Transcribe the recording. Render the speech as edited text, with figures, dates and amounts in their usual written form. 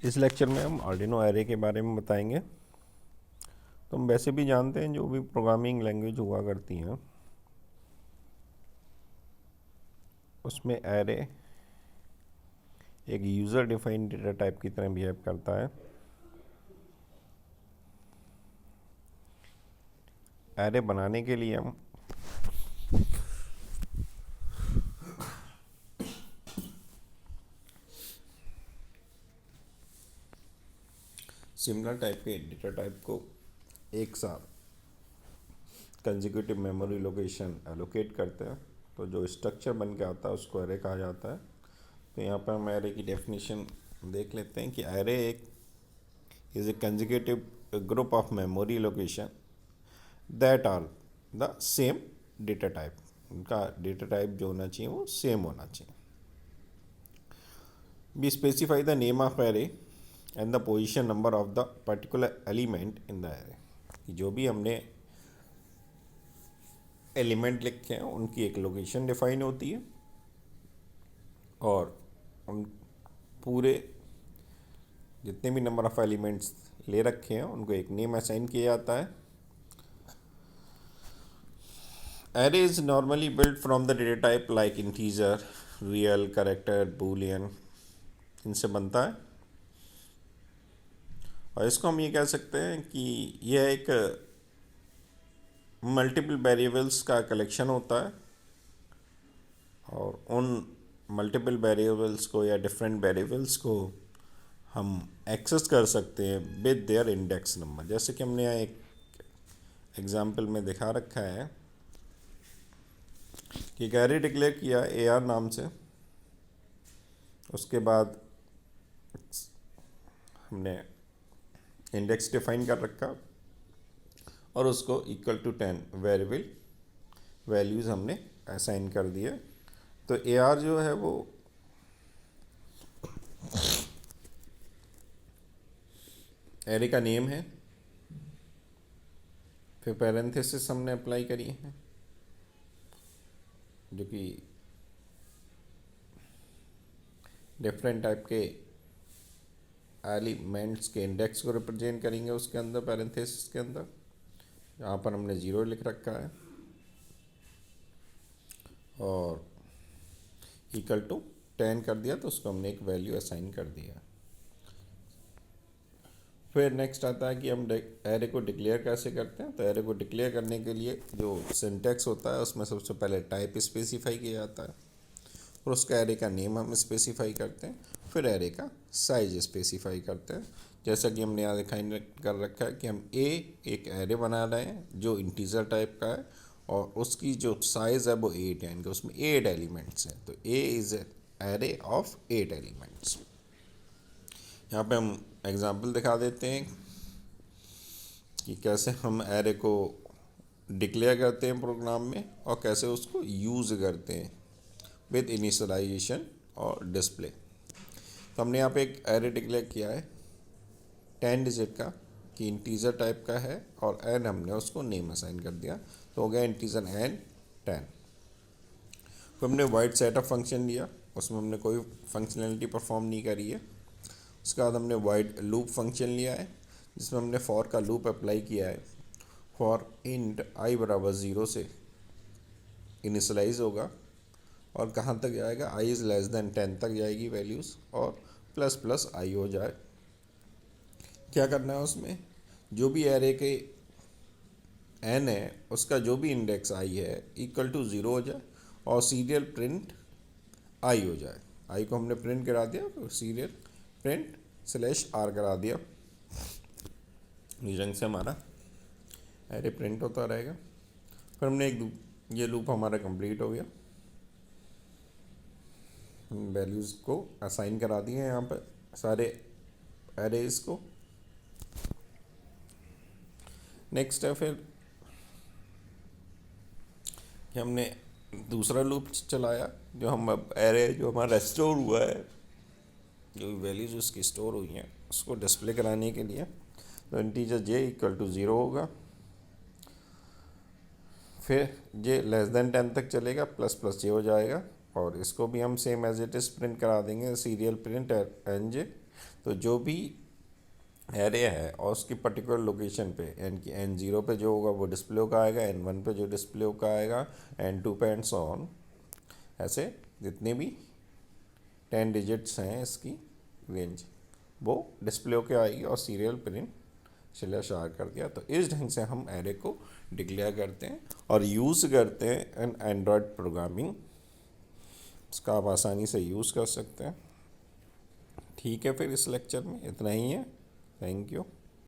इस लेक्चर में हम आर्डिनो एरे के बारे में बताएंगे। तो हम वैसे भी जानते हैं जो भी प्रोग्रामिंग लैंग्वेज हुआ करती हैं उसमें एरे एक यूज़र डिफाइंड डेटा टाइप की तरह बिहेव करता है। एरे बनाने के लिए हम सिमिलर टाइप के डेटा टाइप को एक साथ कंसेक्यूटिव मेमोरी लोकेशन एलोकेट करते हैं, तो जो स्ट्रक्चर बन के आता है उसको एरे कहा जाता है। तो यहाँ पर हम एरे की डेफिनेशन देख लेते हैं कि एरे एक is a consecutive group of memory location that are the same data type. उनका डेटा टाइप जो होना चाहिए वो सेम होना चाहिए। We specify the name of array and the position number of the particular element in the array। जो भी हमने एलिमेंट लिखे हैं उनकी एक लोकेशन डिफाइन होती है और उन पूरे जितने भी नंबर ऑफ एलिमेंट्स ले रखे हैं उनको एक नेम असाइन किया जाता है। array is normally built from the data type like integer, real, character, boolean, इनसे बनता है। और इसको हम ये कह सकते हैं कि यह एक मल्टीपल वेरिएबल्स का कलेक्शन होता है और उन मल्टीपल वेरिएबल्स को या डिफरेंट वेरिएबल्स को हम एक्सेस कर सकते हैं विद देयर इंडेक्स नंबर। जैसे कि हमने यहाँ एक एग्जाम्पल में दिखा रखा है कि एक एरे डिक्लेयर किया ए आर नाम से, उसके बाद हमने इंडेक्स डिफाइन कर रखा और उसको इक्वल टू 10 वेरिएबल वैल्यूज़ हमने असाइन कर दिए। तो ए आर जो है वो एरे का नेम है, फिर पैरेंथेसिस हमने अप्लाई करी है जो कि डिफरेंट टाइप के एलिमेंट्स के इंडेक्स को रिप्रेजेंट करेंगे उसके अंदर पैरेंथेसिस के अंदर। यहाँ पर हमने 0 लिख रखा है और इक्वल टू 10 कर दिया, तो उसको हमने एक वैल्यू असाइन कर दिया। फिर नेक्स्ट आता है कि हम एरे को डिक्लेयर कैसे करते हैं। तो एरे को डिक्लेयर करने के लिए जो सिंटैक्स होता है उसमें सबसे पहले टाइप स्पेसिफाई किया जाता है और उसका एरे का नेम हम स्पेसिफाई करते हैं, फिर एरे का साइज स्पेसिफाई करते हैं। जैसा कि हमने यहाँ दिखाई कर रखा है कि हम एक एरे बना रहे हैं जो इंटीजर टाइप का है और उसकी जो साइज़ है वो 8 है, यानी कि उसमें 8 एलिमेंट्स हैं। तो A is array of 8 elements. यहाँ पे हम एग्जाम्पल दिखा देते हैं कि कैसे हम एरे को डिक्लेयर करते हैं प्रोग्राम में और कैसे उसको यूज़ करते हैं विद इनिशियलाइजेशन और डिस्प्ले। तो हमने यहाँ पे एक एरे डिक्लेयर किया है 10 डिजिट का कि इंटीजर टाइप का है और एन हमने उसको नेम असाइन कर दिया, तो हो गया इंटीजर एन 10। फिर हमने वाइड सेटअप फंक्शन लिया, उसमें हमने कोई फंक्शनैलिटी परफॉर्म नहीं करी है। उसके बाद हमने वाइड लूप फंक्शन लिया है जिसमें हमने फॉर का लूप अप्लाई किया है। फॉर इंट आई बराबर 0 से इनिशलाइज होगा और कहाँ तक जाएगा, आई इज़ लेस देन 10 तक जाएगी वैल्यूज़ और प्लस प्लस आई हो जाए। क्या करना है उसमें, जो भी एरे के एन है उसका जो भी इंडेक्स आई है इक्वल टू 0 हो जाए और सीरियल प्रिंट आई हो जाए। आई को हमने प्रिंट करा दिया तो सीरियल प्रिंट स्लैश आर करा दिया, इस रंग से हमारा एरे प्रिंट होता रहेगा। फिर हमने ये लूप हमारा कंप्लीट हो गया, वैल्यूज़ को असाइन करा दिए हैं यहाँ पर सारे एरेज को। नेक्स्ट है फिर कि हमने दूसरा लूप चलाया जो हम अब एरे जो हमारा स्टोर हुआ है, जो वैल्यूज उसकी स्टोर हुई हैं उसको डिस्प्ले कराने के लिए। तो इंटीजर जे इक्वल टू 0 होगा, फिर जे लेस देन 10 तक चलेगा, प्लस प्लस जे हो जाएगा और इसको भी हम same as it is print करा देंगे, सीरियल प्रिंट एन जे तो जो भी एरे है और उसकी पर्टिकुलर लोकेशन पे N0 पे जो होगा वो डिस्प्ले का आएगा, N1 पे जो डिस्प्ले का आएगा, N2 पे एंड सो ऑन, ऐसे जितने भी 10 डिजिट्स हैं इसकी रेंज वो डिस्प्ले के आएगी और सीरियल प्रिंट चलिए शार कर दिया। तो इस ढंग से हम एरे को डिक्लेयर करते हैं और यूज़ करते हैं इन एंड्रॉयड प्रोग्रामिंग। इसका आप आसानी से यूज़ कर सकते हैं। ठीक है, फिर इस लेक्चर में इतना ही है। Thank you.